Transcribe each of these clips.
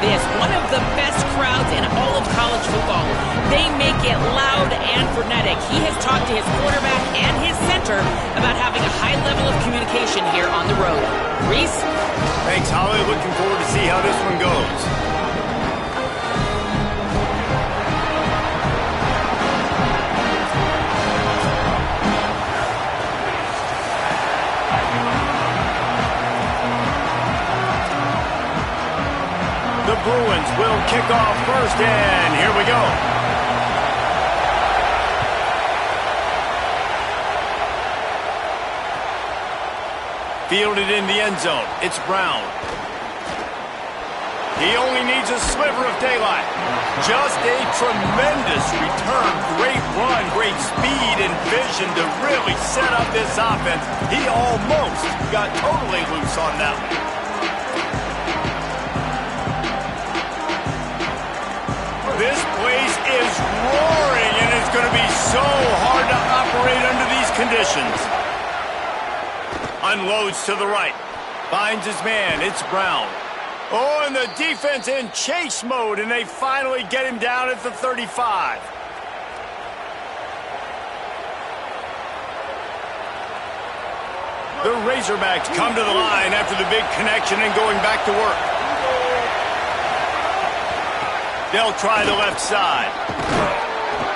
this. One of the best crowds in all of college football. They make it loud and frenetic. He has talked to his quarterback and his center about having a high level of communication here on the road. Reese? Thanks, Holly. Looking forward to see how this one goes. The Bruins will kick off first, and here we go. Fielded in the end zone. It's Brown. He only needs a sliver of daylight. Just a tremendous return. Great run, great speed and vision to really set up this offense. He almost got totally loose on that one. This place is roaring, and it's going to be so hard to operate under these conditions. Unloads to the right. Finds his man. It's Brown. Oh, and the defense in chase mode, and they finally get him down at the 35. The Razorbacks come to the line after the big connection and going back to work. They'll try the left side.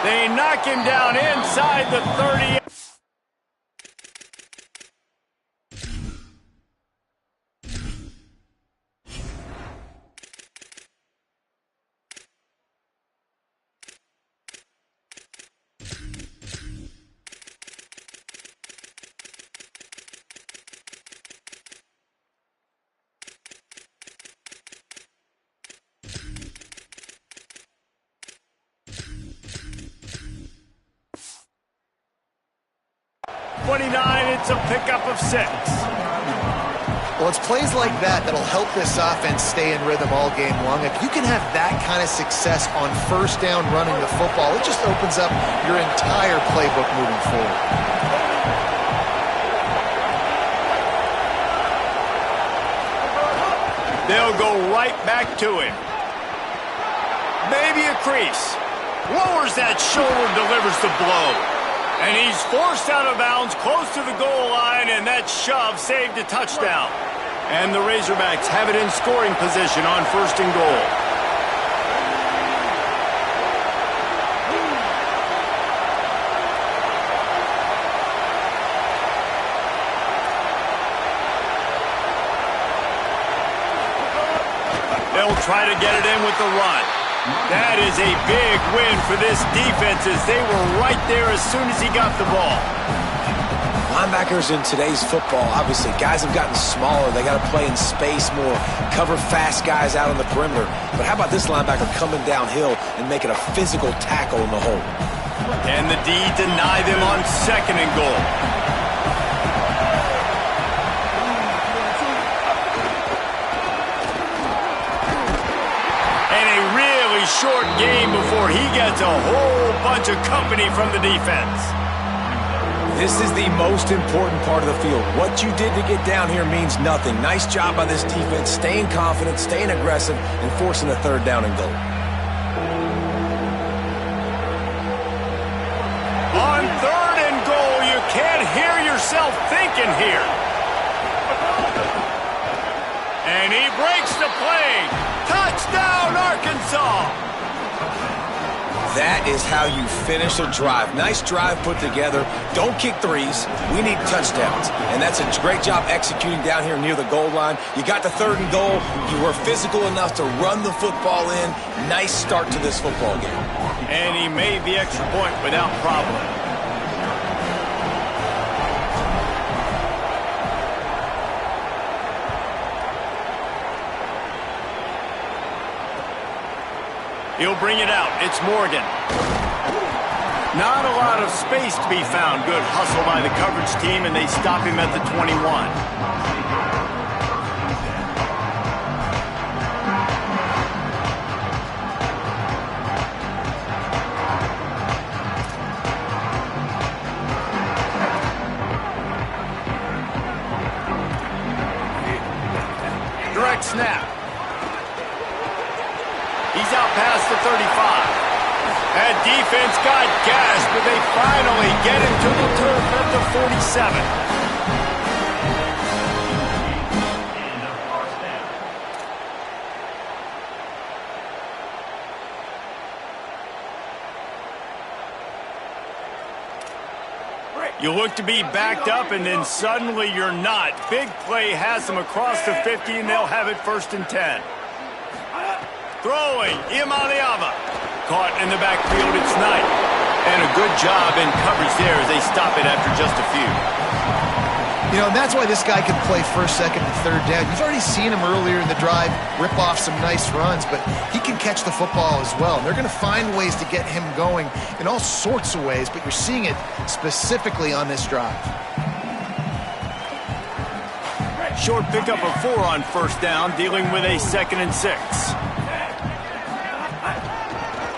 They knock him down inside the 30. It's a pickup of 6. Well, it's plays like that that'll help this offense stay in rhythm all game long. If you can have that kind of success on first down running the football, it just opens up your entire playbook moving forward. They'll go right back to him. Maybe a crease. Lowers that shoulder, delivers the blow. And he's forced out of bounds close to the goal line, and that shove saved a touchdown. And the Razorbacks have it in scoring position on first and goal. They'll try to get it in with the run. That is a big win for this defense as they were right there as soon as he got the ball. Linebackers in today's football, obviously, guys have gotten smaller. They got to play in space more, cover fast guys out on the perimeter. But how about this linebacker coming downhill and making a physical tackle in the hole? And the D deny them on second and goal. Short game before he gets a whole bunch of company from the defense. This is the most important part of the field. What you did to get down here means nothing. Nice job by this defense, staying confident, staying aggressive, and forcing a third down and goal. On third and goal, you can't hear yourself thinking here. And he breaks the play. Touchdown, Arkansas! That is how you finish a drive. Nice drive put together. Don't kick threes. We need touchdowns. And that's a great job executing down here near the goal line. You got the third and goal. You were physical enough to run the football in. Nice start to this football game. And he made the extra point without problem. He'll bring it out. It's Morgan. Not a lot of space to be found. Good hustle by the coverage team, and they stop him at the 21. Direct snap. He's out past the 35. That defense got gassed, but they finally get him to the turf at the 47. You look to be backed up, and then suddenly you're not. Big play has them across the 50, and they'll have it 1st and 10. Throwing, Imaliava. Caught in the backfield, it's Knight. And a good job in coverage there as they stop it after just a few. You know, and that's why this guy can play 1st, 2nd, and 3rd down. You've already seen him earlier in the drive rip off some nice runs, but he can catch the football as well. And they're going to find ways to get him going in all sorts of ways, but you're seeing it specifically on this drive. Short pickup of 4 on 1st down, dealing with a 2nd and 6.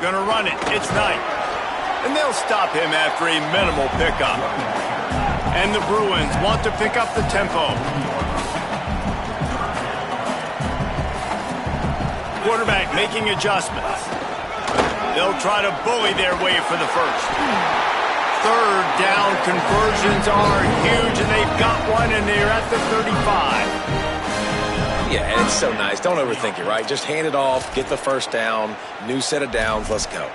Gonna run it, it's Knight. And they'll stop him after a minimal pickup. And the Bruins want to pick up the tempo. Quarterback making adjustments. They'll try to bully their way for the 1st. 3rd down conversions are huge, and they've got one, and they're at the 35. Yeah, and it's so nice. Don't overthink it, right? Just hand it off, get the 1st down, new set of downs, let's go.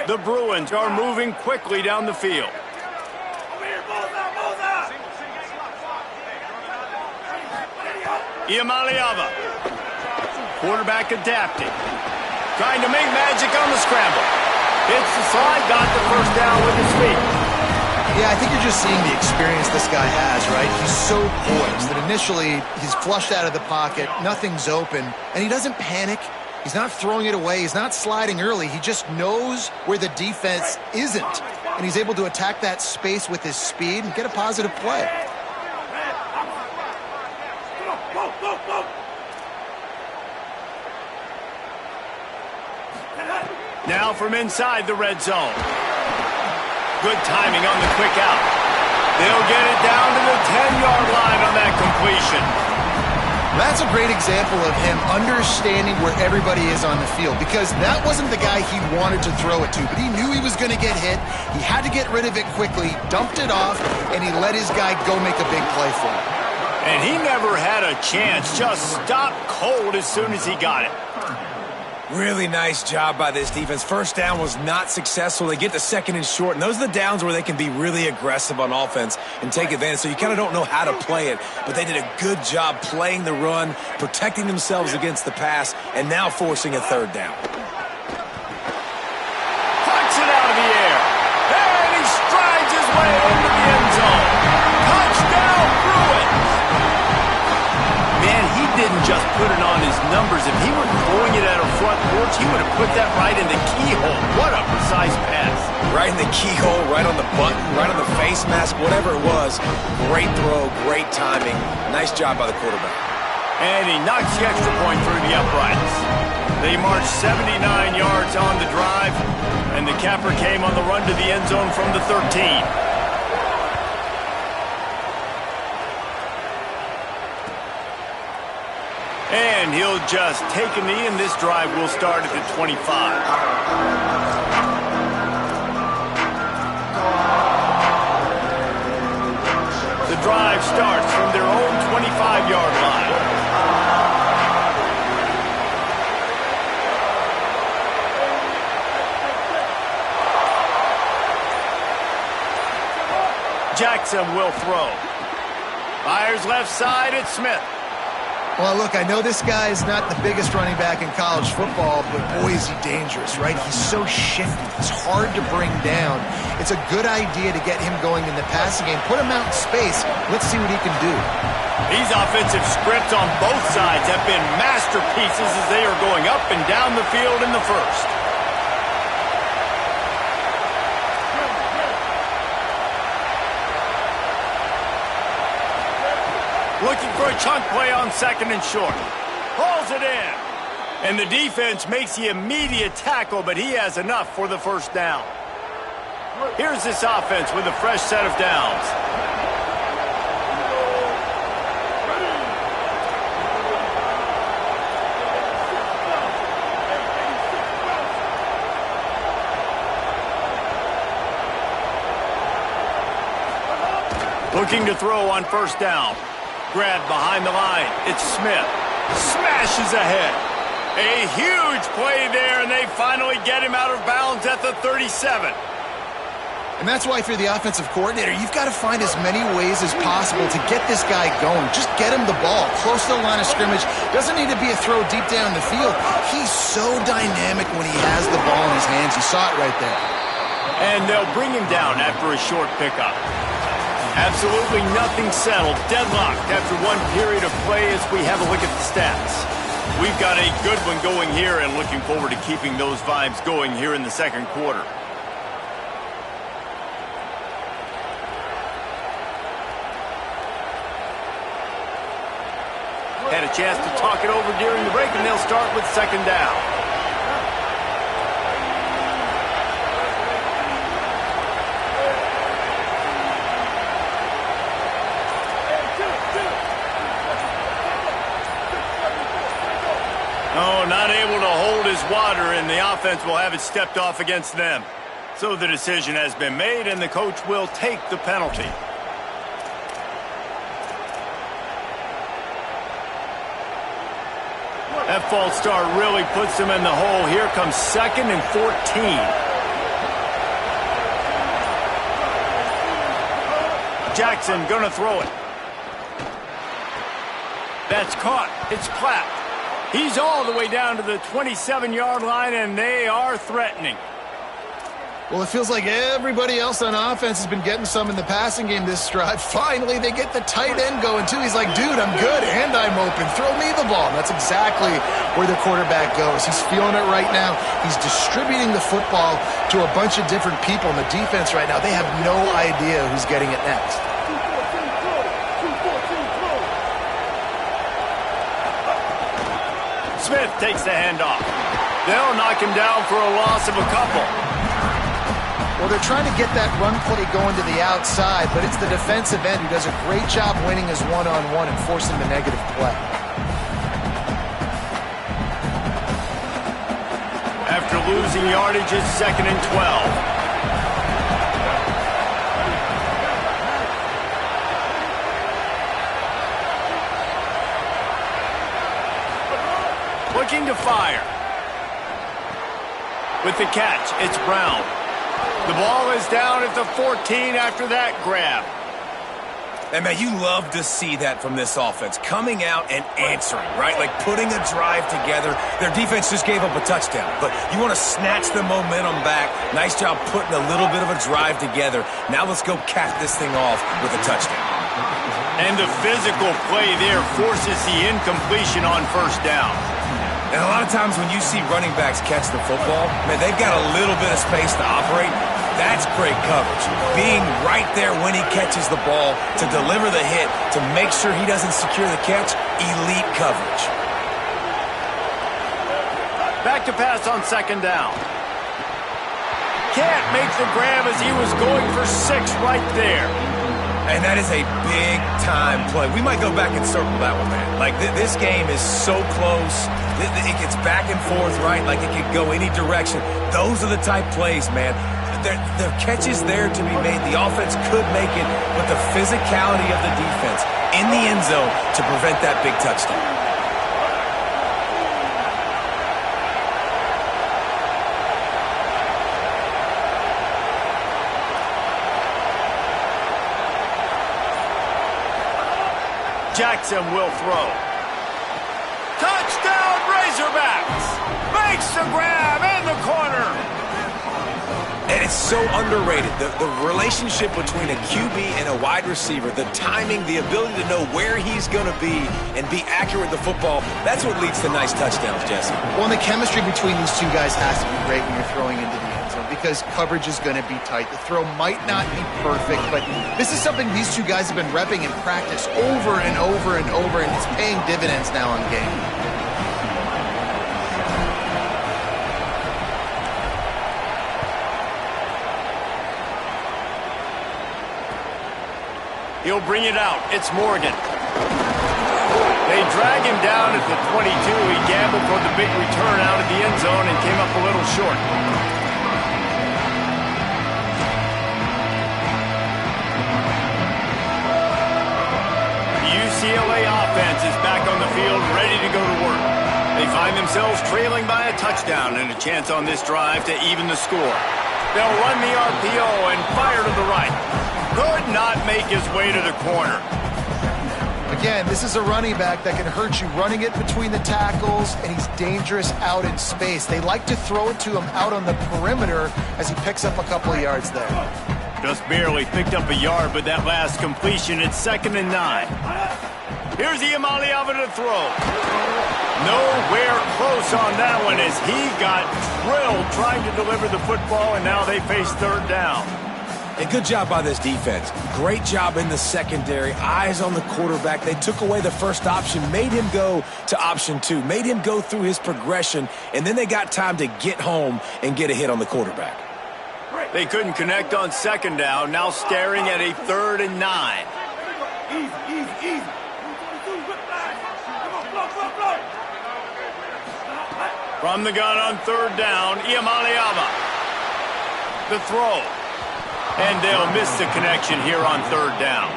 The Bruins are moving quickly down the field. Imaliava. Quarterback adapting. Trying to make magic on the scramble. Hits the slide, got the 1st down with his feet. Yeah, I think you're just seeing the experience this guy has, right? He's so poised that initially he's flushed out of the pocket, nothing's open, and he doesn't panic. He's not throwing it away. He's not sliding early. He just knows where the defense isn't, and he's able to attack that space with his speed and get a positive play. Now from inside the red zone. Good timing on the quick out. They'll get it down to the 10-yard line on that completion. That's a great example of him understanding where everybody is on the field, because that wasn't the guy he wanted to throw it to, but he knew he was going to get hit. He had to get rid of it quickly, dumped it off, and he let his guy go make a big play for him. And he never had a chance, just stopped cold as soon as he got it. Really nice job by this defense. 1st down was not successful. They get the 2nd and short, and those are the downs where they can be really aggressive on offense and take advantage. So you kind of don't know how to play it, but they did a good job playing the run, protecting themselves against the pass, and now forcing a 3rd down. Puts it out of the air, and he strides his way into the end zone. Touchdown, Bruins! Man, he didn't just put it on his numbers. If he were throwing it at a front porch, he would have put that right in the keyhole. What a precise pass. Right in the keyhole, right on the button, right on the face mask, whatever it was. Great throw, great timing. Nice job by the quarterback. And he knocks the extra point through the uprights. They marched 79 yards on the drive, and the capper came on the run to the end zone from the 13. And he'll just take a knee, and this drive will start at the 25. The drive starts from their own 25-yard line. Jackson will throw. Fires left side, it's Smith. Well, look, I know this guy is not the biggest running back in college football, but boy, is he dangerous, right? He's so shifty. He's hard to bring down. It's a good idea to get him going in the passing game. Put him out in space. Let's see what he can do. These offensive scripts on both sides have been masterpieces as they are going up and down the field in the 1st. Looking for a chunk play on 2nd and short. Hauls it in. And the defense makes the immediate tackle, but he has enough for the first down. Here's this offense with a fresh set of downs. Looking to throw on first down. Grab behind the line. It's Smith. Smashes ahead. A huge play there, and they finally get him out of bounds at the 37. And that's why if you're the offensive coordinator, you've got to find as many ways as possible to get this guy going. Just get him the ball close to the line of scrimmage. Doesn't need to be a throw deep down the field. He's so dynamic when he has the ball in his hands. You saw it right there. And they'll bring him down after a short pickup. Absolutely nothing settled. Deadlocked after one period of play as we have a look at the stats. We've got a good one going here and looking forward to keeping those vibes going here in the second quarter. Had a chance to talk it over during the break, and they'll start with second down. Oh, not able to hold his water, and the offense will have it stepped off against them. So the decision has been made, and the coach will take the penalty. That false start really puts them in the hole. Here comes 2nd and 14. Jackson gonna throw it. That's caught. It's clapped. He's all the way down to the 27-yard line, and they are threatening. Well, it feels like everybody else on offense has been getting some in the passing game this drive. Finally, they get the tight end going, too. He's like, dude, I'm good, and I'm open. Throw me the ball. And that's exactly where the quarterback goes. He's feeling it right now. He's distributing the football to a bunch of different people. And the defense right now, they have no idea who's getting it next. Smith takes the handoff. They'll knock him down for a loss of a couple. Well, they're trying to get that run play going to the outside, but it's the defensive end who does a great job winning his one-on-one and forcing the negative play. After losing yardage, it's 2nd and 12. Looking to fire. With the catch, it's Brown. The ball is down at the 14 after that grab. And, man, you love to see that from this offense. Coming out and answering, right? Like putting a drive together. Their defense just gave up a touchdown. But you want to snatch the momentum back. Nice job putting a little bit of a drive together. Now let's go cap this thing off with a touchdown. And the physical play there forces the incompletion on first down. And a lot of times when you see running backs catch the football, man, they've got a little bit of space to operate. That's great coverage. Being right there when he catches the ball to deliver the hit, to make sure he doesn't secure the catch, elite coverage. Back to pass on second down. Can't make the grab as he was going for 6 right there. And that is a big-time play. We might go back and circle that one, man. Like, this game is so close. It gets back and forth, right? Like, it could go any direction. Those are the type plays, man. There are catches there to be made. The offense could make it, but the physicality of the defense in the end zone to prevent that big touchdown. Jackson will throw. Touchdown, Razorbacks! Makes the grab in the corner. And it's so underrated. The relationship between a QB and a wide receiver, the timing, the ability to know where he's going to be and be accurate with the football, that's what leads to nice touchdowns, Jesse. Well, and the chemistry between these two guys has to be great when you're throwing into the end zone because coverage is going to be tight. The throw might not be perfect, but this is something these two guys have been repping in practice over and over and over, and it's paying dividends now in game. He'll bring it out. It's Morgan. They drag him down at the 22. He gambled for the big return out of the end zone and came up a little short. The UCLA offense is back on the field, ready to go to work. They find themselves trailing by a touchdown and a chance on this drive to even the score. They'll run the RPO and fire to the right. Could not make his way to the corner. Again, this is a running back that can hurt you running it between the tackles, and he's dangerous out in space. They like to throw it to him out on the perimeter as he picks up a couple of yards there. Just barely picked up a yard with that last completion. It's 2nd and 9. Here's Iamaleava to throw. Nowhere close on that one as he got drilled trying to deliver the football, and now they face 3rd down. And good job by this defense. Great job in the secondary. Eyes on the quarterback. They took away the first option, made him go to option 2, made him go through his progression, and then they got time to get home and get a hit on the quarterback. They couldn't connect on 2nd down, now staring at a 3rd and 9. Easy. From the gun on 3rd down, Iamaleava. The throw. And they'll miss the connection here on 3rd down.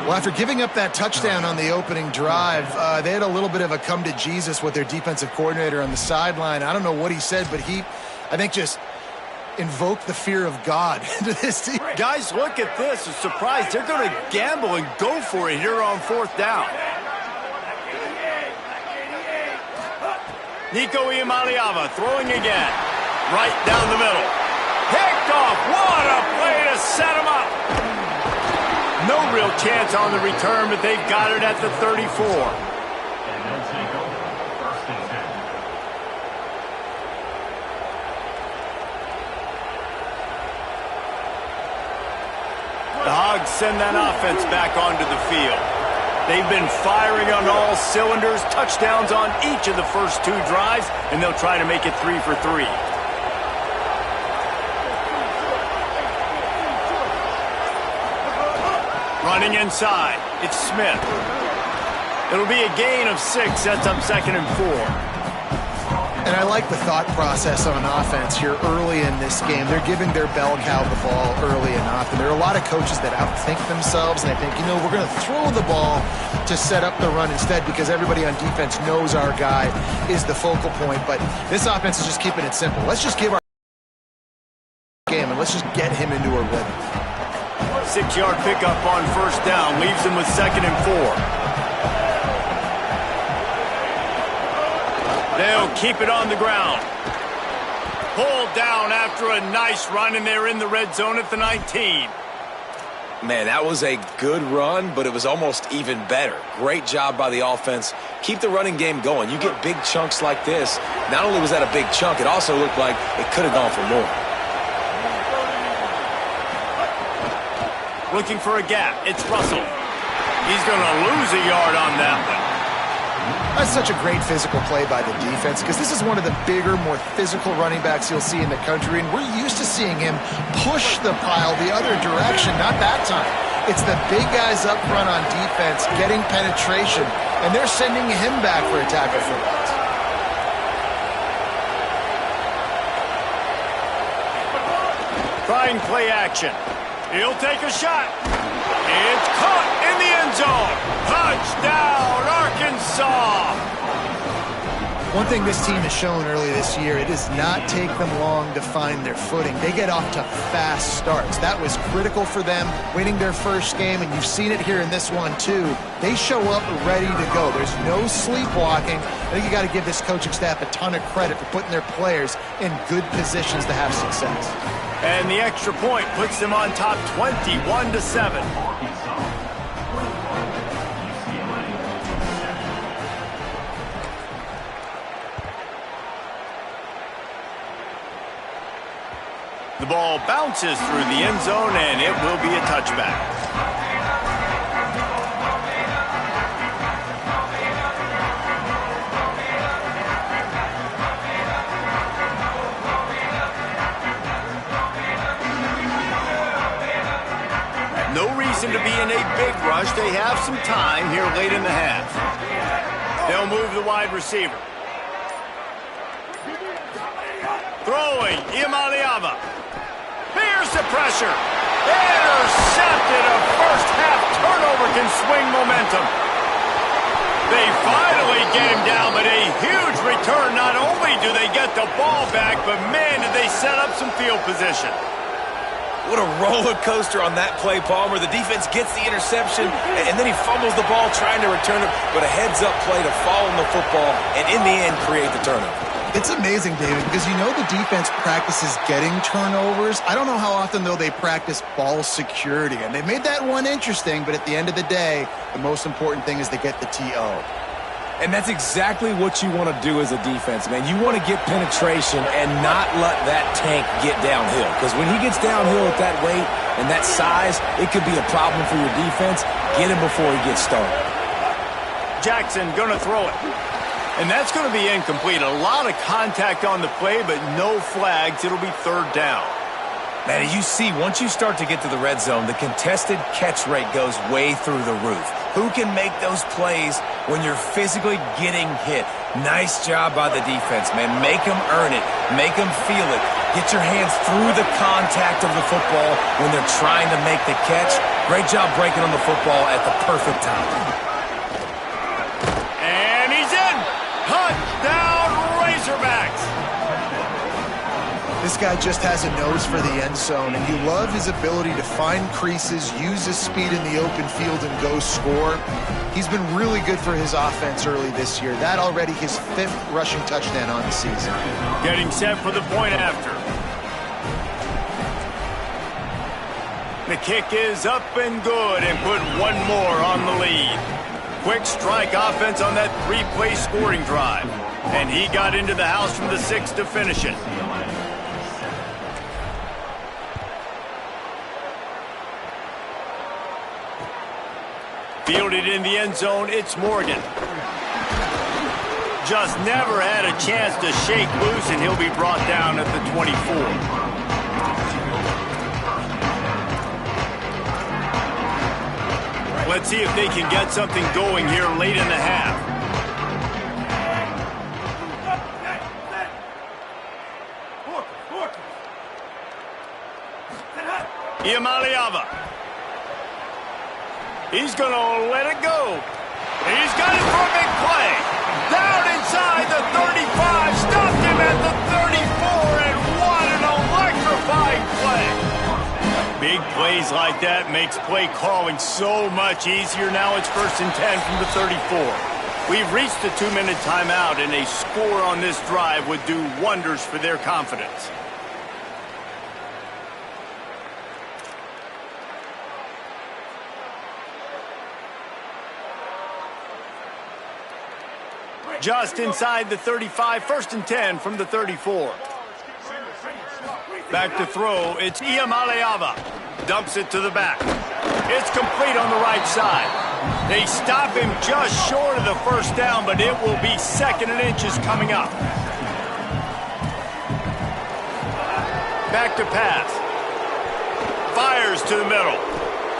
Well, after giving up that touchdown on the opening drive, they had a little bit of a come to Jesus with their defensive coordinator on the sideline. I don't know what he said, but he, I think, just invoked the fear of God into this team. Guys, look at this. A surprise. They're going to gamble and go for it here on 4th down. Nico Iamaleava throwing again. Right down the middle. Picked off. What a play to set him up. No real chance on the return, but they've got it at the 34. The Hogs send that offense back onto the field. They've been firing on all cylinders, touchdowns on each of the first 2 drives, and they'll try to make it 3 for 3. Running inside, it's Smith. It'll be a gain of 6, sets up 2nd and 4. And I like the thought process on offense here early in this game. They're giving their bell cow the ball early and often. There are a lot of coaches that outthink themselves, and they think, we're going to throw the ball to set up the run instead because everybody on defense knows our guy is the focal point. But this offense is just keeping it simple. Let's just give our game, and let's just get him into a rhythm. 6-yard pickup on 1st down leaves them with 2nd and 4. They'll keep it on the ground. Pulled down after a nice run, and they're in the red zone at the 19. Man, that was a good run, but it was almost even better. Great job by the offense. Keep the running game going. You get big chunks like this. Not only was that a big chunk, it also looked like it could have gone for more. Looking for a gap. It's Russell. He's going to lose a yard on that one. That's such a great physical play by the defense because this is one of the bigger, more physical running backs you'll see in the country, and we're used to seeing him push the pile the other direction. Not that time. It's the big guys up front on defense getting penetration, and they're sending him back for a tackle for loss. Trying play action. He'll take a shot. It's caught in the end zone. Touchdown, Arkansas. One thing this team has shown early this year, it does not take them long to find their footing. They get off to fast starts. That was critical for them, winning their first game, and you've seen it here in this one too. They show up ready to go. There's no sleepwalking. I think you got to give this coaching staff a ton of credit for putting their players in good positions to have success. And the extra point puts them on top 21-7. The ball bounces through the end zone, and it will be a touchback. No reason to be in a big rush. They have some time here late in the half. They'll move the wide receiver. Throwing, Imaliava. Here's the pressure. Intercepted. A first half turnover can swing momentum. They finally get him down, but a huge return. Not only do they get the ball back, but man, did they set up some field position. What a roller coaster on that play, Palmer. The defense gets the interception, and then he fumbles the ball trying to return it, but a heads-up play to fall on the football, and in the end, create the turnover. It's amazing, David, because you know the defense practices getting turnovers. I don't know how often, though, they practice ball security. And they made that one interesting, but at the end of the day, the most important thing is to get the TO. And that's exactly what you want to do as a defense, man. You want to get penetration and not let that tank get downhill. Because when he gets downhill at that weight and that size, it could be a problem for your defense. Get him before he gets started. Jackson going to throw it. And that's going to be incomplete. A lot of contact on the play, but no flags. It'll be third down. Man, you see, once you start to get to the red zone, the contested catch rate goes way through the roof. Who can make those plays when you're physically getting hit? Nice job by the defense, man. Make them earn it. Make them feel it. Get your hands through the contact of the football when they're trying to make the catch. Great job breaking on the football at the perfect time. Touchdown, Razorbacks! This guy just has a nose for the end zone, and you love his ability to find creases, use his speed in the open field, and go score. He's been really good for his offense early this year. That already his 5th rushing touchdown on the season. Getting set for the point after. The kick is up and good, and put one more on the lead. Quick strike offense on that 3-play scoring drive. And he got into the house from the 6 to finish it. Fielded in the end zone, it's Morgan. Just never had a chance to shake loose, and he'll be brought down at the 24. Let's see if they can get something going here late in the half. Imaliava. He's going to let it go. He's got it for a big play. Down inside the 35. Stopped him at the 34, and what an electrifying play. Big plays like that makes play calling so much easier. Now it's 1st and 10 from the 34. We've reached the 2-minute timeout, and a score on this drive would do wonders for their confidence. Just inside the 35, 1st and 10 from the 34. Back to throw, it's Imaliava. Dumps it to the back. It's complete on the right side. They stop him just short of the first down, but it will be 2nd and inches coming up. Back to pass. Fires to the middle.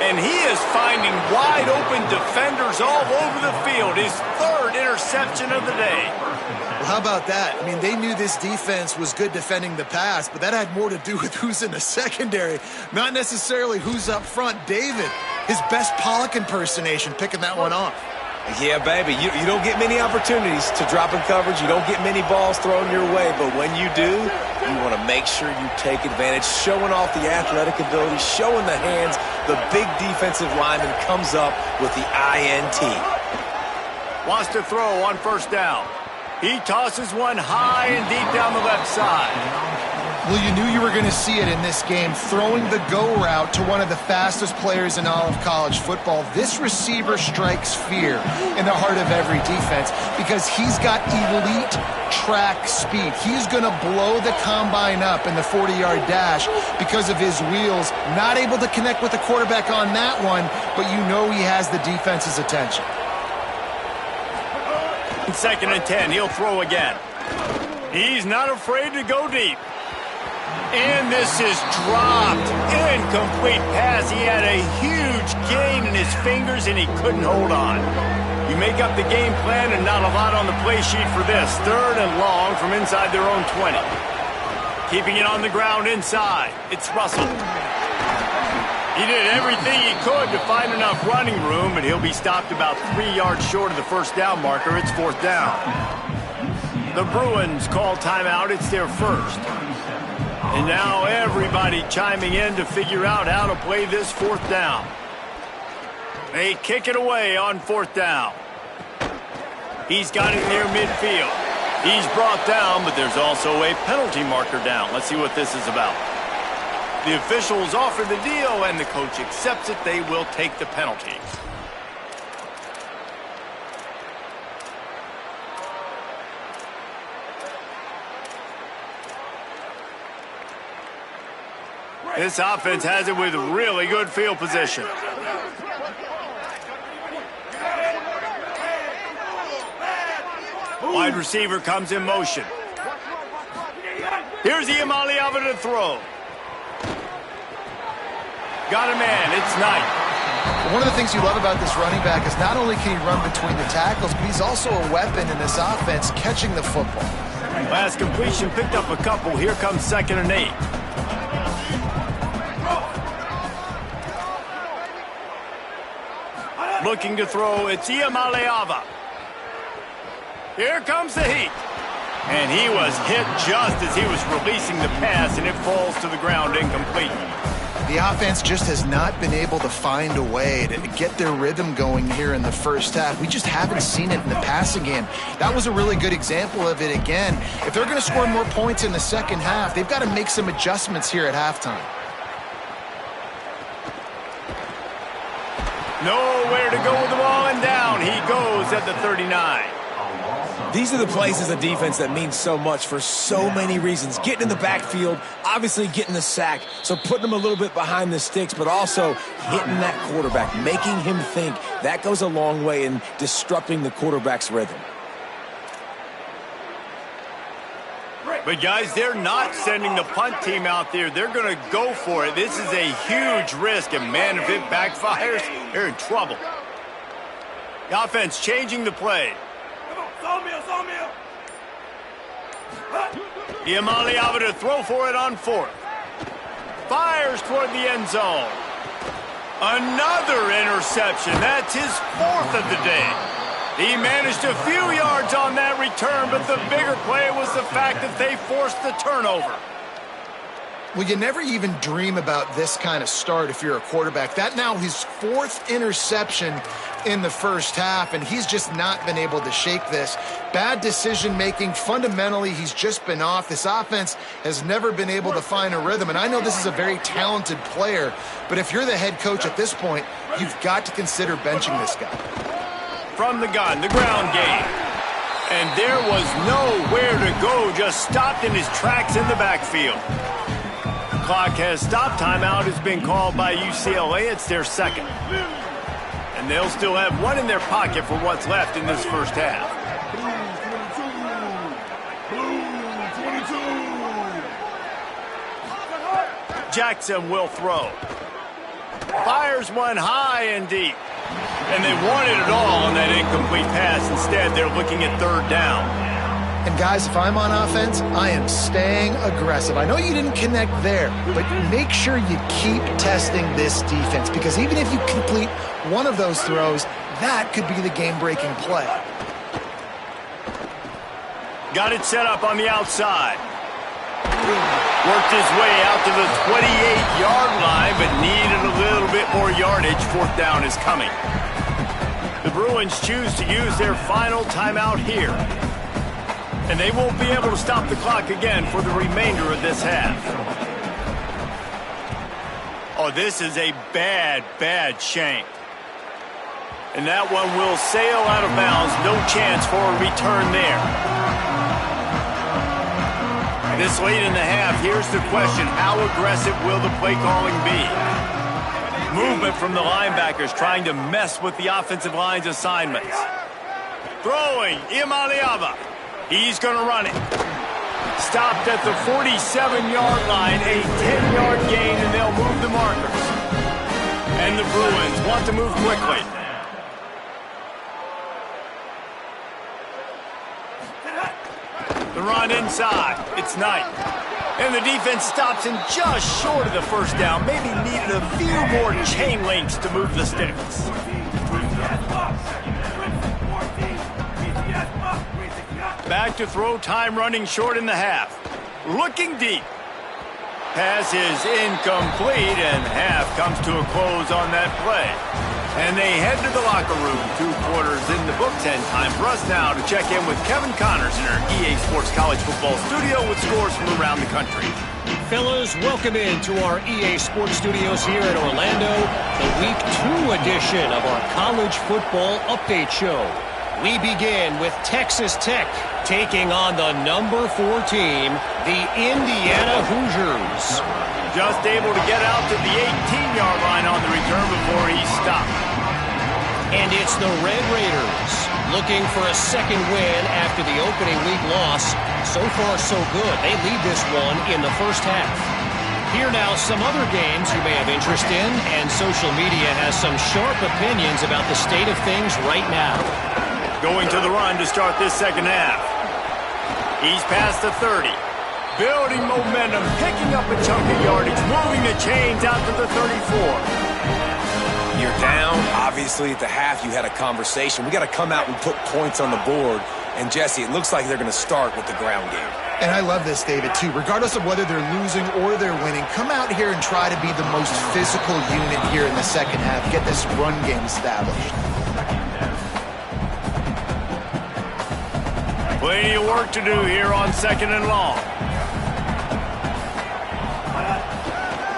And he is finding wide open defenders all over the field. His 3rd interception of the day. Well, how about that? I mean, they knew this defense was good defending the pass, but that had more to do with who's in the secondary, not necessarily who's up front. David, his best Pollock impersonation, picking that one off. Yeah, baby, you don't get many opportunities to drop in coverage. You don't get many balls thrown your way, but when you do, you want to make sure you take advantage, showing off the athletic ability, showing the hands. The big defensive lineman comes up with the INT. Wants to throw on 1st down. He tosses one high and deep down the left side. Well, you knew you were going to see it in this game, throwing the go route to one of the fastest players in all of college football. This receiver strikes fear in the heart of every defense because he's got elite track speed. He's going to blow the combine up in the 40-yard dash because of his wheels. Not able to connect with the quarterback on that one, but you know he has the defense's attention. 2nd and 10, he'll throw again. He's not afraid to go deep. And this is dropped. Incomplete pass. He had a huge gain in his fingers, and he couldn't hold on. You make up the game plan, and not a lot on the play sheet for this. 3rd and long from inside their own 20. Keeping it on the ground inside. It's Russell. He did everything he could to find enough running room, but he'll be stopped about 3 yards short of the first down marker. It's 4th down. The Bruins call timeout. It's their first. And now everybody chiming in to figure out how to play this 4th down. They kick it away on 4th down. He's got it near midfield. He's brought down, but there's also a penalty marker down. Let's see what this is about. The officials offer the deal, and the coach accepts it. They will take the penalty. This offense has it with really good field position. Wide receiver comes in motion. Here's Dmodirttytv to throw. Got a man. It's Knight. One of the things you love about this running back is not only can he run between the tackles, but he's also a weapon in this offense catching the football. Last completion picked up a couple. Here comes 2nd and 8. Looking to throw, it's Dmodirttytv. Here comes the heat. And he was hit just as he was releasing the pass, and it falls to the ground incomplete. The offense just has not been able to find a way to get their rhythm going here in the first half. We just haven't seen it in the passing game. That was a really good example of it again. If they're going to score more points in the second half, they've got to make some adjustments here at halftime. Nowhere to go with the ball, and down he goes at the 39. These are the plays as a defense that mean so much for so many reasons. Getting in the backfield, obviously getting the sack, so putting them a little bit behind the sticks, but also hitting that quarterback, making him think. That goes a long way in disrupting the quarterback's rhythm. But, guys, they're not sending the punt team out there. They're going to go for it. This is a huge risk, and, man, if it backfires, they're in trouble. The offense changing the play. Dmodirttytv to throw for it on 4th. Fires toward the end zone. Another interception. That's his 4th of the day. He managed a few yards on that return, but the bigger play was the fact that they forced the turnover. Well, you never even dream about this kind of start if you're a quarterback. That now his 4th interception in the first half, and he's just not been able to shake this. Bad decision-making. Fundamentally, he's just been off. This offense has never been able to find a rhythm, and I know this is a very talented player, but if you're the head coach at this point, you've got to consider benching this guy. From the gun, the ground game. And there was nowhere to go, just stopped in his tracks in the backfield. Clock has stopped. Timeout has been called by UCLA. It's their 2nd. And they'll still have one in their pocket for what's left in this first half. Jackson will throw. Fires one high and deep. And they wanted it all on that incomplete pass. Instead, they're looking at 3rd down. And guys, if I'm on offense, I am staying aggressive. I know you didn't connect there, but make sure you keep testing this defense, because even if you complete one of those throws, that could be the game-breaking play. Got it set up on the outside. Worked his way out to the 28-yard line, but needed a little bit more yardage. 4th down is coming. The Bruins choose to use their final timeout here. And they won't be able to stop the clock again for the remainder of this half. Oh, this is a bad, bad shank. And that one will sail out of bounds. No chance for a return there. This late in the half, here's the question. How aggressive will the play calling be? Movement from the linebackers trying to mess with the offensive line's assignments. Throwing, Dmodirttytv. He's going to run it. Stopped at the 47-yard line, a 10-yard gain, and they'll move the markers. And the Bruins want to move quickly. The run inside. It's Knight. And the defense stops him just short of the first down. Maybe needed a few more chain links to move the sticks. Back to throw, time running short in the half. Looking deep. Pass is incomplete, and half comes to a close on that play. And they head to the locker room. 2 quarters in the books, and time for us now to check in with Kevin Connors in our EA Sports College Football studio with scores from around the country. Fellas, welcome into our EA Sports Studios here in Orlando, the Week 2 edition of our College Football Update Show. We begin with Texas Tech taking on the number 4 team, the Indiana Hoosiers. Just able to get out to the 18-yard line on the return before he stopped. And it's the Red Raiders looking for a second win after the opening week loss. So far, so good. They lead this one in the first half. Here now, some other games you may have interest in, and social media has some sharp opinions about the state of things right now. Going to the run to start this second half. He's past the 30. Building momentum, picking up a chunk of yardage, moving the chains out to the 34. You're down. Obviously, at the half, you had a conversation. We got to come out and put points on the board. And, Jesse, it looks like they're going to start with the ground game. And I love this, David, too. Regardless of whether they're losing or they're winning, come out here and try to be the most physical unit here in the second half. Get this run game established. Plenty of work to do here on second and long.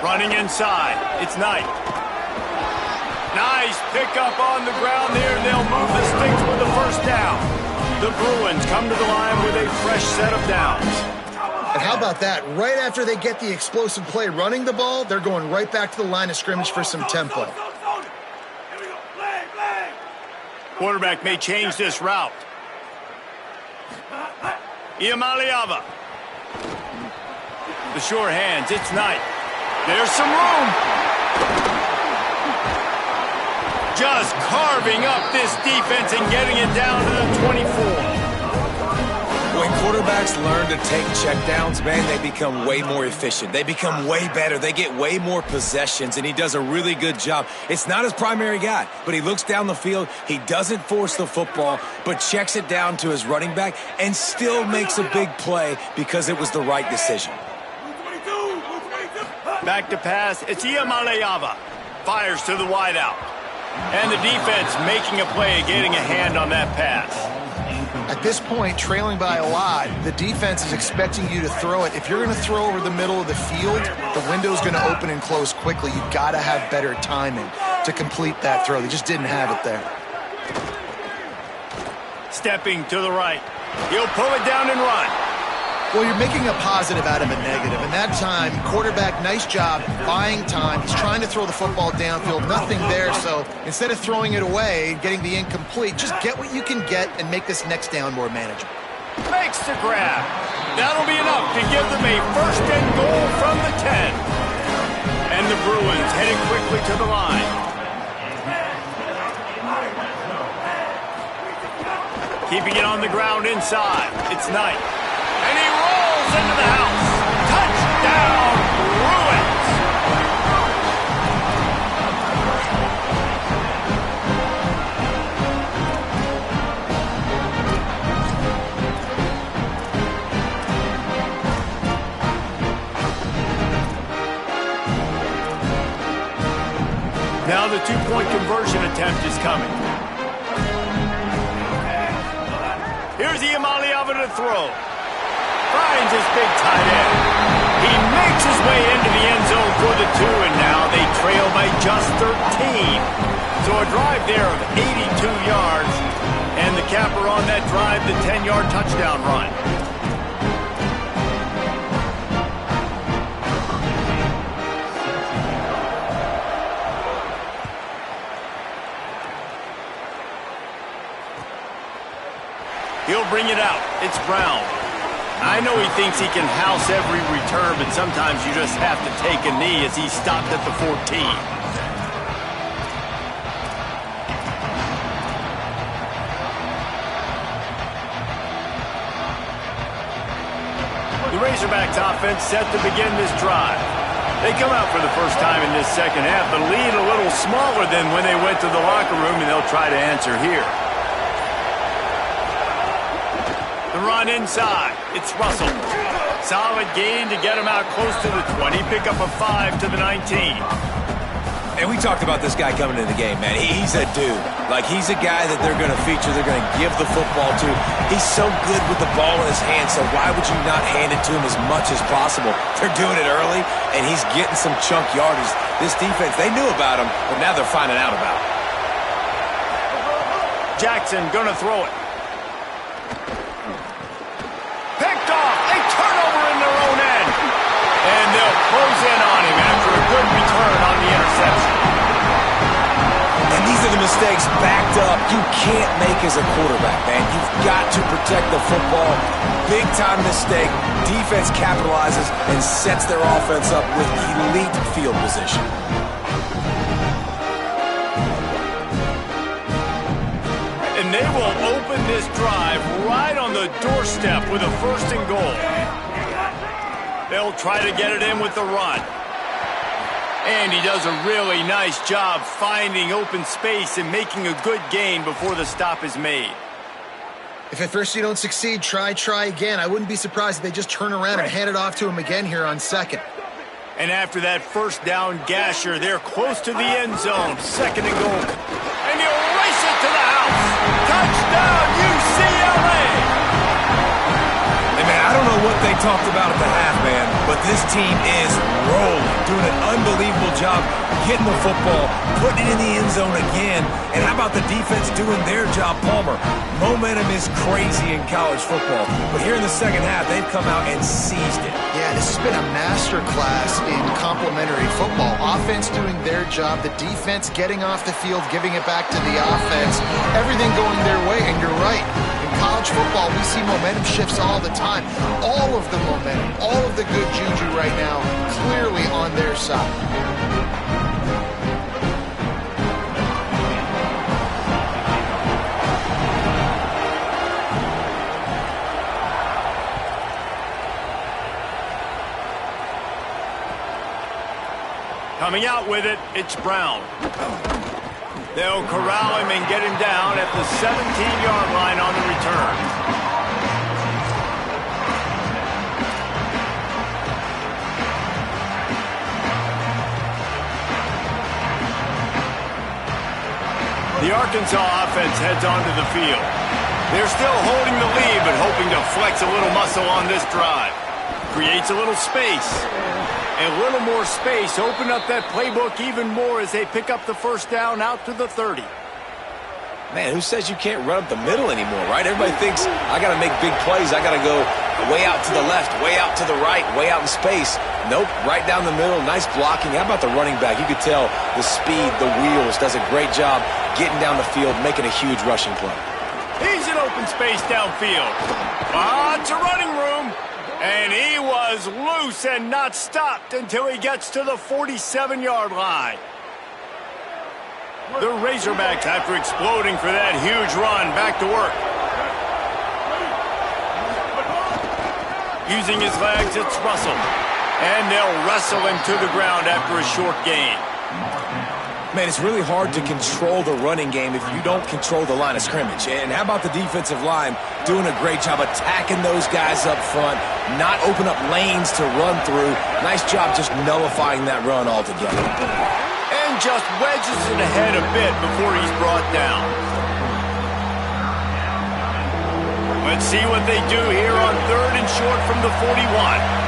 Running inside. It's Knight. Nice pickup on the ground there. They'll move the sticks with the first down. The Bruins come to the line with a fresh set of downs. And how about that? Right after they get the explosive play running the ball, they're going right back to the line of scrimmage for some tempo. Quarterback may change this route. Iamaleava. The sure hands. It's Knight. There's some room. Just carving up this defense and getting it down to the 24. When quarterbacks learn to take checkdowns, man, they become way more efficient. They become way better. They get way more possessions, and he does a really good job. It's not his primary guy, but he looks down the field. He doesn't force the football, but checks it down to his running back and still makes a big play because it was the right decision. Back to pass. It's Iamaleava. Fires to the wideout. And the defense making a play, getting a hand on that pass. At this point, trailing by a lot, the defense is expecting you to throw it. If you're going to throw over the middle of the field, the window's going to open and close quickly. You've got to have better timing to complete that throw. They just didn't have it there. Stepping to the right. He'll pull it down and run. Well, you're making a positive out of a negative. And that time, quarterback, nice job, buying time. He's trying to throw the football downfield. Nothing there, so instead of throwing it away, getting the incomplete, just get what you can get and make this next down more manageable. Makes the grab. That'll be enough to give them a first and goal from the 10. And the Bruins heading quickly to the line. Keeping it on the ground inside. It's Knight. And he rolls into the house. Touchdown, Bruins! Now the two-point conversion attempt is coming. Here's Iamaleava to throw. Finds his big tight end. He makes his way into the end zone for the 2, and now they trail by just 13. So a drive there of 82 yards, and the capper on that drive, the 10-yard touchdown run. He'll bring it out. It's Brown. I know he thinks he can house every return, but sometimes you just have to take a knee as he stopped at the 14. The Razorbacks offense set to begin this drive. They come out for the first time in this second half. The lead a little smaller than when they went to the locker room, and they'll try to answer here. The run inside. It's Russell. Solid gain to get him out close to the 20. Pick up a 5 to the 19. And we talked about this guy coming into the game, man. He's a dude. Like, he's a guy that they're going to feature, they're going to give the football to. He's so good with the ball in his hands, so why would you not hand it to him as much as possible? They're doing it early, and he's getting some chunk yardage. This defense, they knew about him, but now they're finding out about him. Jackson going to throw it. Picked off. A turnover in their own end. And they'll close in on him after a good return on the interception. And these are the mistakes backed up you can't make as a quarterback, man. You've got to protect the football. Big-time mistake. Defense capitalizes and sets their offense up with elite field position. And they will open this drive right on the doorstep with a 1st and goal. They'll try to get it in with the run. And he does a really nice job finding open space and making a good gain before the stop is made. If at first you don't succeed, try again. I wouldn't be surprised if they just turn around and hand it off to him again here on 2nd. And after that 1st down gasher, they're close to the end zone. 2nd and goal. And he'll race it to the house. Touchdown, UCLA! Man, I don't know what they talked about at the half, man, but this team is rolling, doing an unbelievable job getting the football, putting it in the end zone again. And how about the defense doing their job, Palmer? Momentum is crazy in college football, but here in the second half, they've come out and seized it. Yeah, this has been a master class in complementary football. Offense doing their job, the defense getting off the field, giving it back to the offense, everything going their way, and you're right. College football, we see momentum shifts all the time. All of the momentum, all of the good juju right now, clearly on their side. Coming out with it, it's Brown. They'll corral him and get him down at the 17-yard line on the return. The Arkansas offense heads onto the field. They're still holding the lead, but hoping to flex a little muscle on this drive. Creates a little space. A little more space, open up that playbook even more as they pick up the 1st down out to the 30. Man, who says you can't run up the middle anymore, right? Everybody thinks, I got to make big plays. I got to go way out to the left, way out to the right, way out in space. Nope, right down the middle, nice blocking. How about the running back? You could tell the speed, the wheels, does a great job getting down the field, making a huge rushing play. He's in open space downfield. Lots of running room. And he was loose and not stopped until he gets to the 47-yard line. The Razorbacks, after exploding for that huge run, back to work. Using his legs, it's Russell. And they'll wrestle him to the ground after a short gain. Man, it's really hard to control the running game if you don't control the line of scrimmage. And how about the defensive line doing a great job attacking those guys up front, not open up lanes to run through. Nice job just nullifying that run altogether. And just wedges it ahead a bit before he's brought down. Let's see what they do here on 3rd and short from the 41.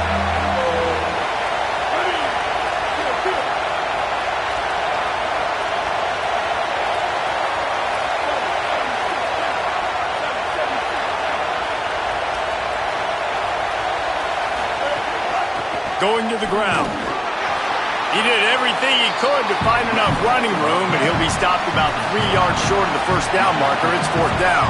Going to the ground. He did everything he could to find enough running room, but he'll be stopped about 3 yards short of the 1st down marker. It's 4th down.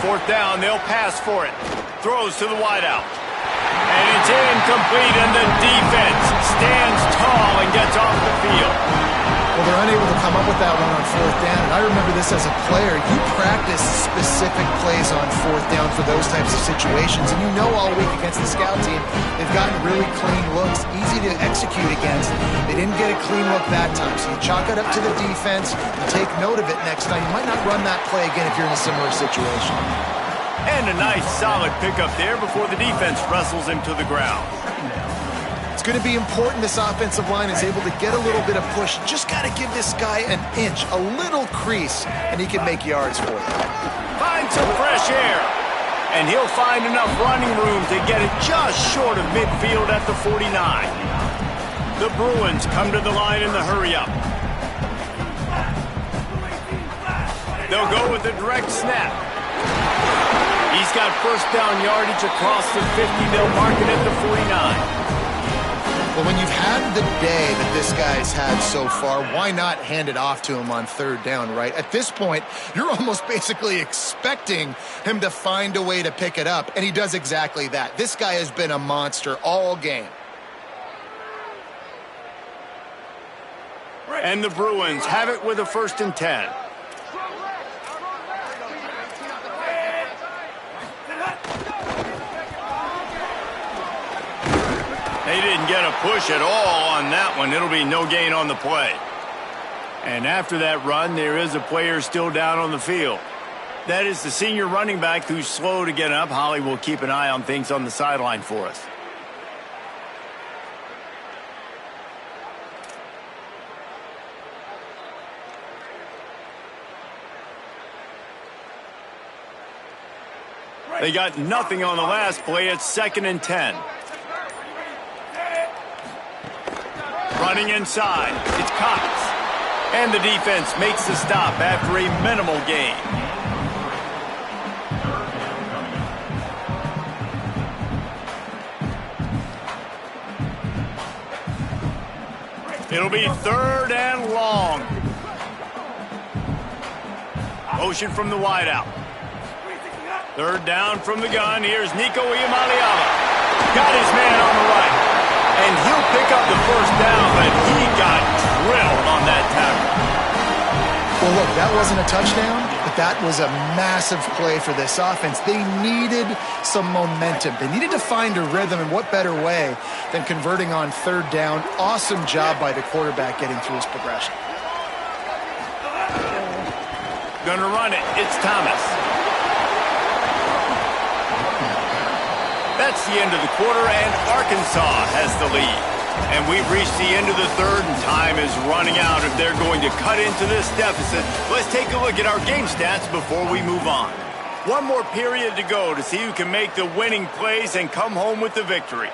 4th down, they'll pass for it. Throws to the wideout. And it's incomplete, and the defense stands tall and gets off the field. Well, they're unable to come up with that one on 4th down, and I remember this as a player. You practice specific plays on 4th down for those types of situations, and you know all week against the scout team, they've gotten really clean looks, easy to execute against. They didn't get a clean look that time, so you chalk it up to the defense and take note of it next time. You might not run that play again if you're in a similar situation. And a nice, solid pickup there before the defense wrestles him to the ground. It's going to be important this offensive line is able to get a little bit of push. Just got to give this guy an inch, a little crease, and he can make yards for you. Find some fresh air. And he'll find enough running room to get it just short of midfield at the 49. The Bruins come to the line in the hurry-up. They'll go with a direct snap. He's got 1st down yardage across the 50. They'll mark it at the 49. Well, when you've had the day that this guy's had so far, why not hand it off to him on 3rd down, right? At this point, you're almost basically expecting him to find a way to pick it up, and he does exactly that. This guy has been a monster all game. And the Bruins have it with a 1st and 10. They didn't get a push at all on that one. It'll be no gain on the play. And after that run, there is a player still down on the field. That is the senior running back who's slow to get up. Holly will keep an eye on things on the sideline for us. They got nothing on the last play. It's 2nd and 10. Running inside, it's Cox. And the defense makes the stop after a minimal gain. It'll be 3rd and long. Motion from the wideout. 3rd down from the gun. Here's Nico Iamaleava. Got his man on the right. And he'll pick up the 1st down, but he got drilled on that tackle. Well, look, that wasn't a touchdown, but that was a massive play for this offense. They needed some momentum. They needed to find a rhythm, and what better way than converting on 3rd down. Awesome job by the quarterback getting through his progression. Gonna run it. It's Thomas. That's the end of the quarter, and Arkansas has the lead. And we've reached the end of the 3rd, and time is running out if they're going to cut into this deficit. Let's take a look at our game stats before we move on. One more period to go to see who can make the winning plays and come home with the victory.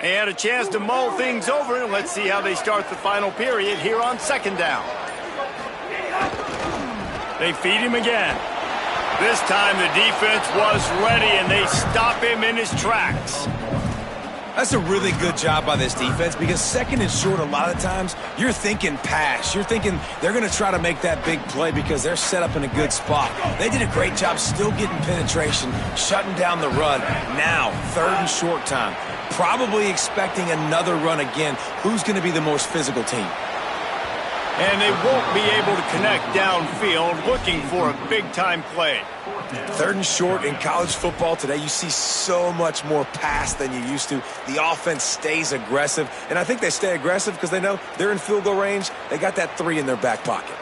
They had a chance to mull things over, and let's see how they start the final period here on 2nd down. They feed him again. This time the defense was ready, and they stop him in his tracks. That's a really good job by this defense because 2nd and short, a lot of times, you're thinking pass. You're thinking they're going to try to make that big play because they're set up in a good spot. They did a great job still getting penetration, shutting down the run. Now, 3rd and short time. Probably expecting another run again. Who's going to be the most physical team? And they won't be able to connect downfield, looking for a big-time play. 3rd and short in college football today, you see so much more pass than you used to. The offense stays aggressive, and I think they stay aggressive because they know they're in field goal range. They got that 3 in their back pocket.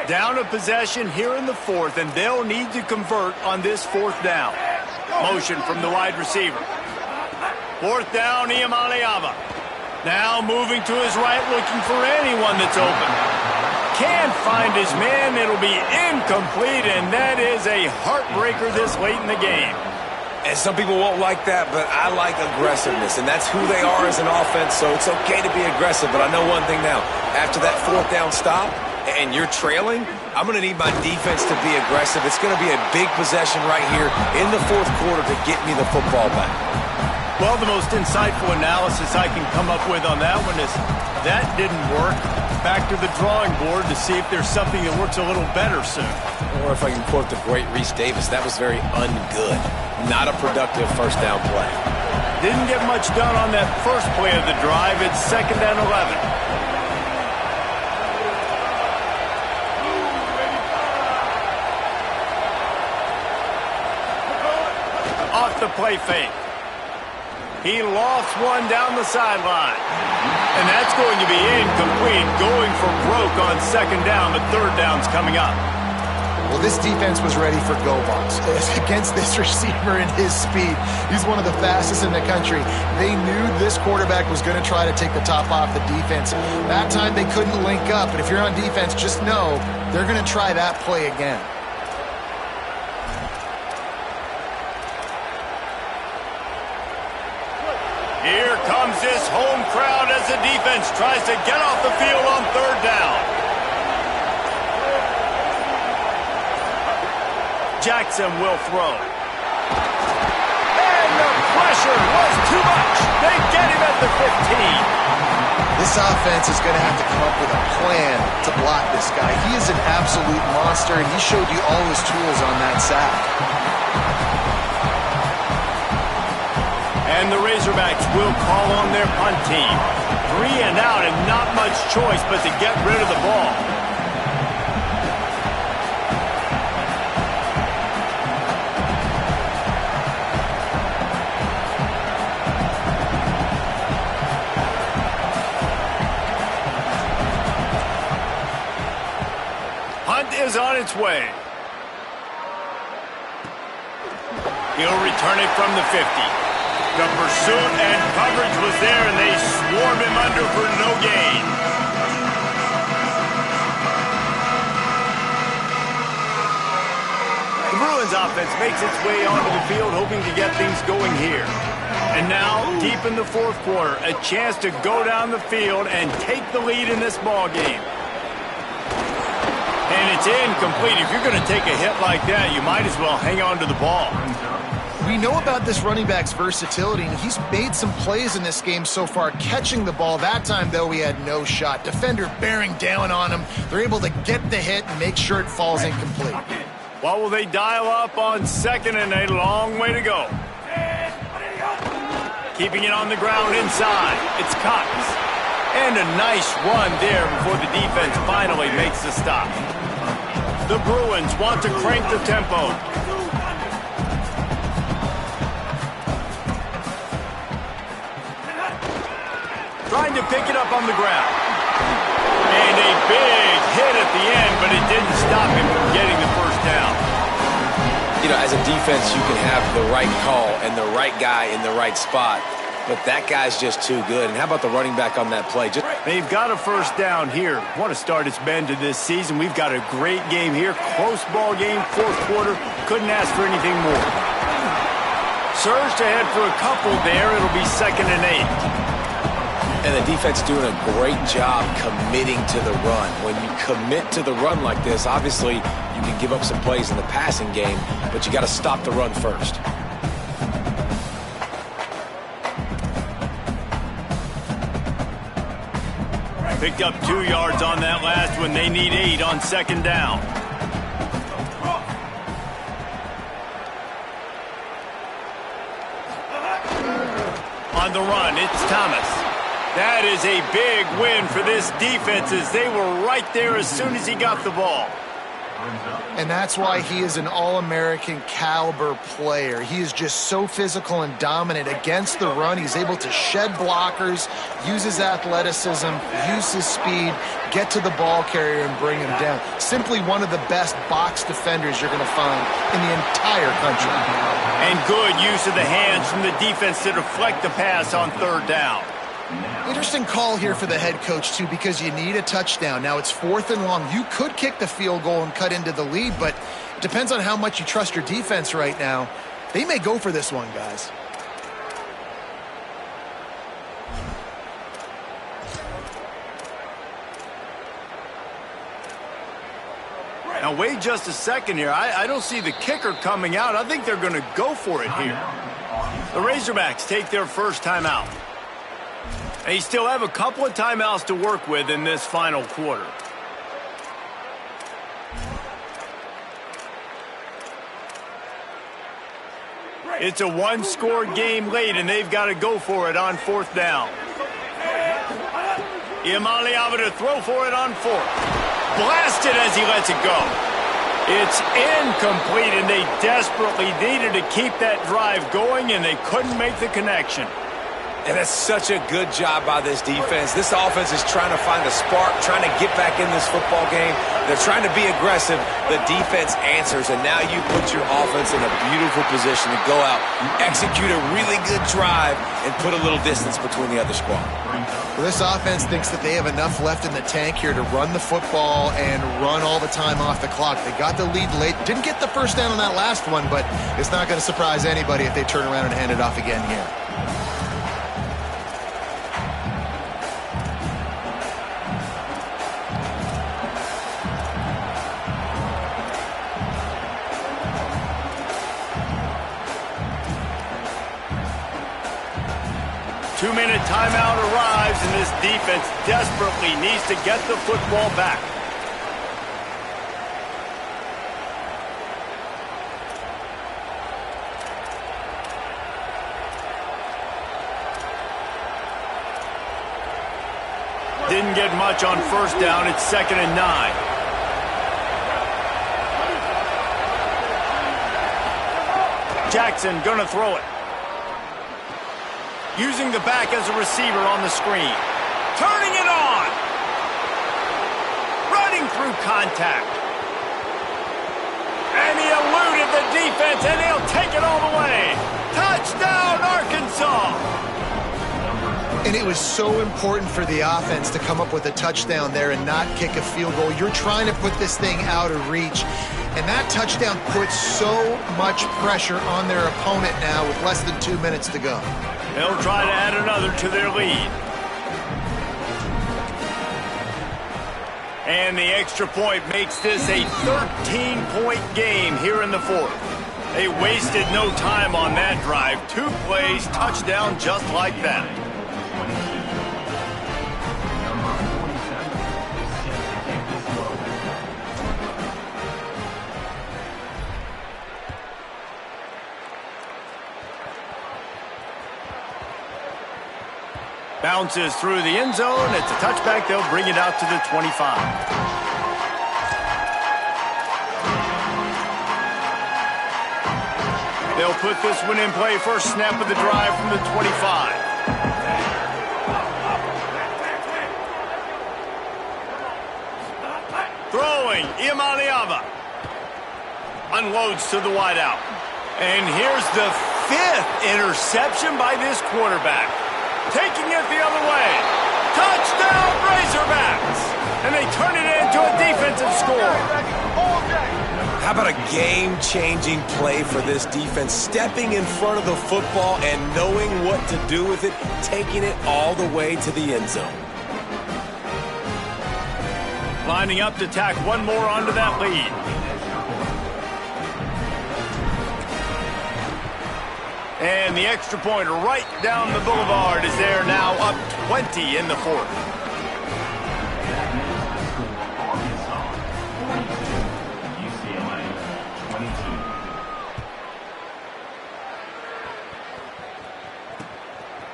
Down a possession here in the 4th, and they'll need to convert on this 4th down. Motion from the wide receiver. 4th down, Iamaleava. Now moving to his right, looking for anyone that's open. Can't find his man. It'll be incomplete, and that is a heartbreaker this late in the game. And some people won't like that, but I like aggressiveness, and that's who they are as an offense, so it's okay to be aggressive. But I know one thing now. After that 4th down stop, and you're trailing, I'm going to need my defense to be aggressive. It's going to be a big possession right here in the fourth quarter to get me the football back. Well, the most insightful analysis I can come up with on that one is that didn't work. Back to the drawing board to see if there's something that works a little better soon. Or if I can quote the great Reese Davis, that was very ungood. Not a productive first down play. Didn't get much done on that first play of the drive. It's 2nd and 11. Off the play fake. He lost one down the sideline. And that's going to be incomplete, going for broke on 2nd down, but 3rd down's coming up. Well, this defense was ready for go box. Against this receiver and his speed, he's one of the fastest in the country. They knew this quarterback was going to try to take the top off the defense. That time they couldn't link up, but if you're on defense, just know they're going to try that play again. Here comes this home crowd as the defense tries to get off the field on 3rd down. Jackson will throw. And the pressure was too much. They get him at the 15. This offense is going to have to come up with a plan to block this guy. He is an absolute monster, and he showed you all his tools on that sack. And the Razorbacks will call on their punt team. 3 and out and not much choice but to get rid of the ball. Punt is on its way. He'll return it from the 50. The pursuit and coverage was there, and they swarmed him under for no gain. The Bruins offense makes its way onto the field, hoping to get things going here. And now, deep in the fourth quarter, a chance to go down the field and take the lead in this ball game. And it's incomplete. If you're going to take a hit like that, you might as well hang on to the ball. We know about this running back's versatility, and he's made some plays in this game so far, catching the ball. That time, though, he had no shot. Defender bearing down on him. They're able to get the hit and make sure it falls incomplete. What will they dial up on 2nd and a long way to go? Keeping it on the ground inside. It's Cox. And a nice run there before the defense finally makes the stop. The Bruins want to crank the tempo. Trying to pick it up on the ground. And a big hit at the end, but it didn't stop him from getting the first down. You know, as a defense, you can have the right call and the right guy in the right spot, but that guy's just too good. And how about the running back on that play? They've got a first down here. What a start it's been to this season. We've got a great game here. Close ball game, fourth quarter. Couldn't ask for anything more. Surged ahead for a couple there. It'll be 2nd and 8. And the defense doing a great job committing to the run. When you commit to the run like this, obviously you can give up some plays in the passing game, but you got to stop the run first. Picked up 2 yards on that last one. They need 8 on 2nd down. On the run, it's Thomas. That is a big win for this defense as they were right there as soon as he got the ball. And that's why he is an All-American caliber player. He is just so physical and dominant against the run. He's able to shed blockers, use his athleticism, use his speed, get to the ball carrier and bring him down. Simply one of the best box defenders you're going to find in the entire country. And good use of the hands from the defense to deflect the pass on 3rd down. Interesting call here for the head coach, too, because you need a touchdown. Now, it's 4th and long. You could kick the field goal and cut into the lead, but it depends on how much you trust your defense right now. They may go for this one, guys. Now, wait just a second here. I don't see the kicker coming out. I think they're going to go for it here. The Razorbacks take their first timeout. They still have a couple of timeouts to work with in this final quarter. It's a one-score game late, and they've got to go for it on fourth down. Imaliava to throw for it on fourth. Blasted as he lets it go. It's incomplete, and they desperately needed to keep that drive going, and they couldn't make the connection. And that's such a good job by this defense. This offense is trying to find a spark, trying to get back in this football game. They're trying to be aggressive. The defense answers, and now you put your offense in a beautiful position to go out, execute a really good drive, and put a little distance between the other squad. Well, this offense thinks that they have enough left in the tank here to run the football and run all the time off the clock. They got the lead late. Didn't get the first down on that last one, but it's not going to surprise anybody if they turn around and hand it off again here. Two-minute timeout arrives, and this defense desperately needs to get the football back. Didn't get much on first down. It's 2nd and 9. Jackson gonna throw it. Using the back as a receiver on the screen. Turning it on. Running through contact. And he eluded the defense, and he'll take it all the way. Touchdown, Arkansas! And it was so important for the offense to come up with a touchdown there and not kick a field goal. You're trying to put this thing out of reach. And that touchdown puts so much pressure on their opponent now with less than 2 minutes to go. They'll try to add another to their lead. And the extra point makes this a 13-point game here in the fourth. They wasted no time on that drive. 2 plays, touchdown just like that. Bounces through the end zone. It's a touchback. They'll bring it out to the 25. They'll put this one in play. First snap of the drive from the 25. Throwing, Imaliava. Unloads to the wideout. And here's the 5th interception by this quarterback. Taking it the other way. Touchdown, Razorbacks! And they turn it into a defensive score. How about a game-changing play for this defense? Stepping in front of the football and knowing what to do with it, taking it all the way to the end zone. Lining up to tack one more onto that lead. And the extra point right down the boulevard is there now, up 20 in the fourth.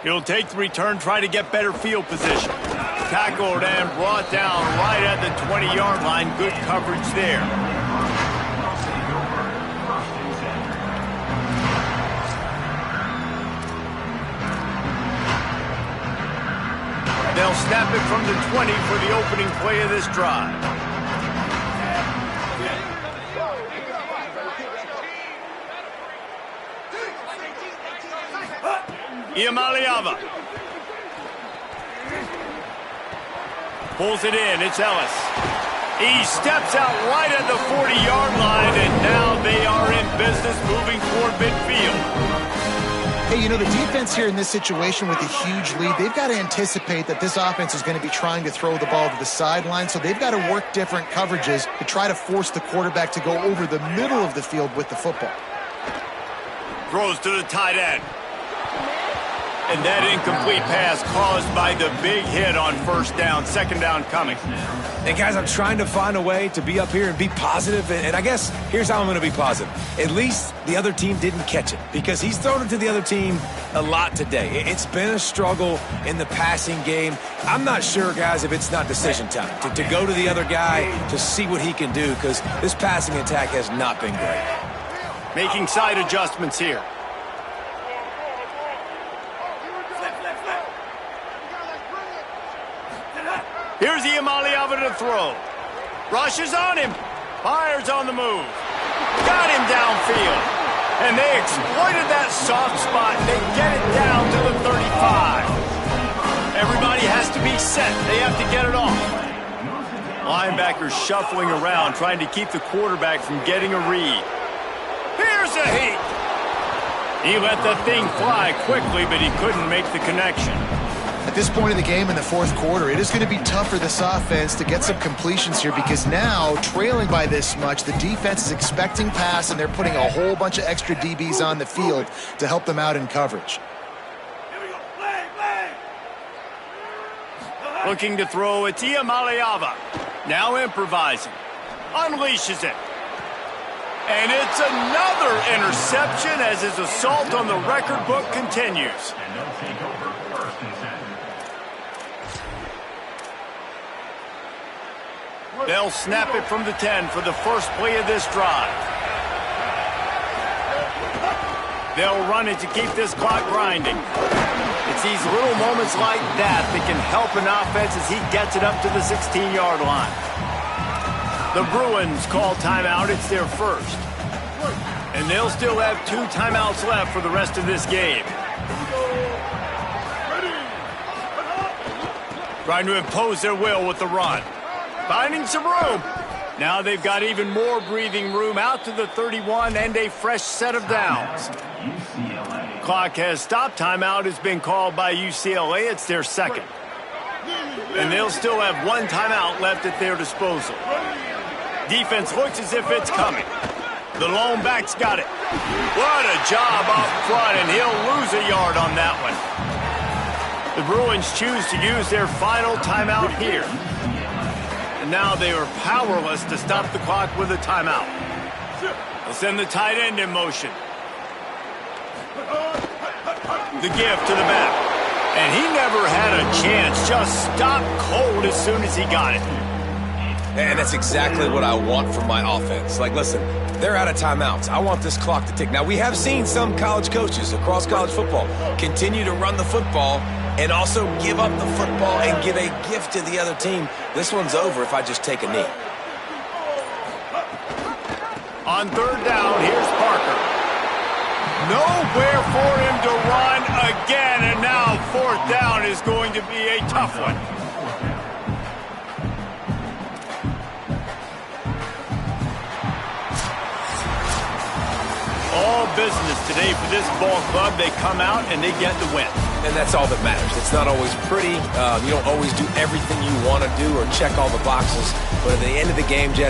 He'll take the return, try to get better field position. Tackled and brought down right at the 20-yard line. Good coverage there. They'll snap it from the 20 for the opening play of this drive. Imaliava. Pulls it in. It's Ellis. He steps out right at the 40-yard line, and now they are in business moving toward midfield. Hey, you know, the defense here in this situation with a huge lead, they've got to anticipate that this offense is going to be trying to throw the ball to the sideline, so they've got to work different coverages to try to force the quarterback to go over the middle of the field with the football. Throws to the tight end. And that incomplete pass caused by the big hit on first down. Second down coming. And guys, I'm trying to find a way to be up here and be positive, and I guess here's how I'm going to be positive. At least the other team didn't catch it, because he's thrown it to the other team a lot today. It's been a struggle in the passing game. I'm not sure, guys, if it's not decision time to go to the other guy to see what he can do, because this passing attack has not been great. Making side adjustments here. Here's Dmodirttytv to throw. Rushes on him. Fires on the move. Got him downfield. And they exploited that soft spot. They get it down to the 35. Everybody has to be set. They have to get it off. Linebackers shuffling around, trying to keep the quarterback from getting a read. Here's a heat. He let the thing fly quickly, but he couldn't make the connection. At this point in the game in the fourth quarter, it is going to be tough for this offense to get some completions here, because now, trailing by this much, the defense is expecting pass, and they're putting a whole bunch of extra DBs on the field to help them out in coverage. Looking to throw, it's Dmodirttytv. Now improvising. Unleashes it. And it's another interception as his assault on the record book continues. They'll snap it from the 10 for the first play of this drive. They'll run it to keep this clock grinding. It's these little moments like that that can help an offense as he gets it up to the 16-yard line. The Bruins call timeout. It's their first. And they'll still have 2 timeouts left for the rest of this game. Trying to impose their will with the run. Finding some room. Now they've got even more breathing room out to the 31 and a fresh set of downs. Clock has stopped. Timeout has been called by UCLA. It's their second. And they'll still have 1 timeout left at their disposal. Defense looks as if it's coming. The lone back's got it. What a job up front, and he'll lose a yard on that one. The Bruins choose to use their final timeout here. And now they are powerless to stop the clock with a timeout. They'll send the tight end in motion. The give to the back. And he never had a chance. Just stopped cold as soon as he got it. And that's exactly what I want from my offense. Like, listen, they're out of timeouts. I want this clock to tick. Now, we have seen some college coaches across college football continue to run the football and also give up the football and give a gift to the other team. This one's over if I just take a knee. On third down, here's Parker. Nowhere for him to run again, and now fourth down is going to be a tough one. All business today for this ball club. They come out and they get the win. And that's all that matters. It's not always pretty. You don't always do everything you want to do or check all the boxes. But at the end of the game, Jesse,